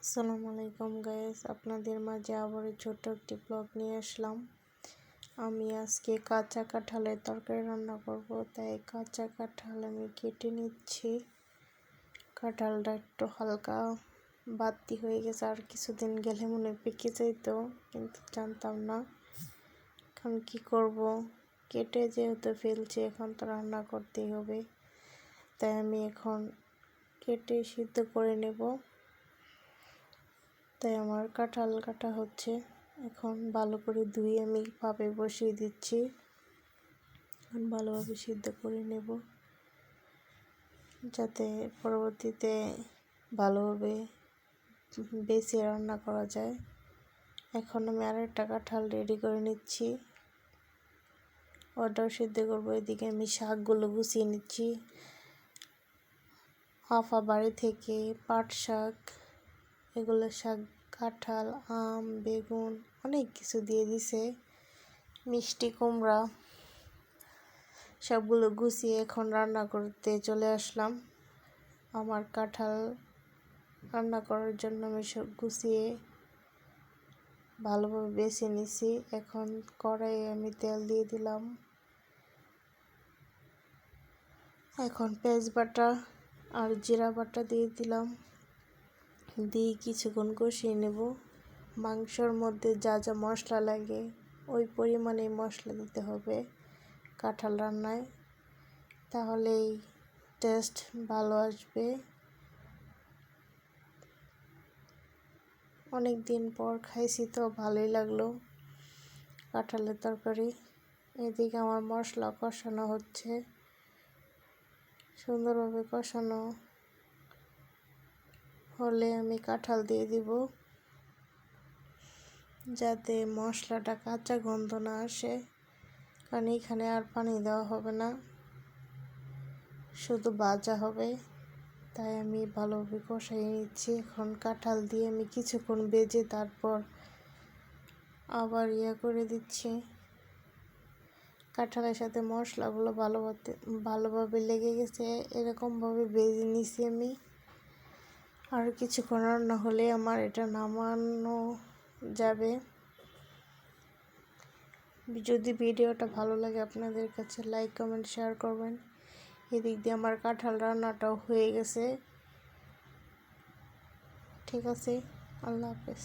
আসসালামু আলাইকুম গাইস, আপনাদের মাঝে আবার ছোট্ট একটি ব্লগ নিয়ে আসলাম। আমি আজকে কাঁচা কাঁঠালের তরকারি রান্না করব, তাই কাঁচা কাঁঠাল আমি কেটে নিচ্ছি। কাঁঠালটা একটু হালকা বাতি হয়ে গেছে, আর কিছুদিন গেলে মনে পেকে যেত, কিন্তু জানতাম না। এখন কি করব, কেটে যেহেতু ফেলছি এখন তো রান্না করতেই হবে, তাই আমি এখন কেটে সিদ্ধ করে নেব। তাই আমার কাঁঠাল কাটা হচ্ছে। এখন ভালো করে ধুয়ে আমি ভাপে বসিয়ে দিচ্ছি। এখন ভালোভাবে সিদ্ধ করে নেব, যাতে পরবর্তীতে ভালোভাবে বেছে রান্না করা যায়। এখন আমি আরেকটা কাঁঠাল রেডি করে নিচ্ছি, ওটাও সিদ্ধ করবো। এদিকে আমি শাকগুলো গুছিয়ে নিচ্ছি। আফা বাড়ি থেকে পাট শাক, এগুলো শাক, কাঁঠাল, আম, বেগুন অনেক কিছু দিয়ে দিছে, মিষ্টি কুমড়া, সবগুলো গুছিয়ে এখন রান্না করতে চলে আসলাম। আমার কাঁঠাল রান্না করার জন্য আমি সব গুছিয়ে ভালোভাবে বেছে নিছি। এখন কড়াইয়ে আমি তেল দিয়ে দিলাম। এখন পেঁয়াজ বাটা আর জিরা বাটা দিয়ে দিলাম, দিয়ে কিছুক্ষণ কষিয়ে নেব। মাংসর মধ্যে যা যা মশলা লাগে ওই পরিমাণে মশলা দিতে হবে কাঁঠাল রান্নায়, তাহলেই টেস্ট ভালো আসবে। অনেক দিন পর খাইছি তো ভালোই লাগলো কাঁঠালের তরকারি। এদিকে আমার মশলা কষানো হচ্ছে, সুন্দরভাবে কষানো হলে আমি কাঁঠাল দিয়ে দিব, যাতে মশলাটা কাঁচা গন্ধ না আসে। কারণ এখানে আর পানি দেওয়া হবে না, শুধু ভাজা হবে। তাই আমি ভালোভাবে কষাই নিচ্ছি। এখন কাঁঠাল দিয়ে আমি কিছুক্ষণ ভেজে তারপর আবার করে দিচ্ছি। কাঁঠালের সাথে মশলাগুলো ভালোভাবে লেগে গেছে, এরকমভাবে ভেজে নিছি আমি। আর কিছুক্ষণ রান্না হলে আমার এটা নামানো যাবে। যদি ভিডিওটা ভালো লাগে আপনাদের কাছে লাইক, কমেন্ট, শেয়ার করবেন। এদিক দিয়ে আমার কাঁঠাল রান্নাটাও হয়ে গেছে। ঠিক আছে, আল্লাহ হাফেজ।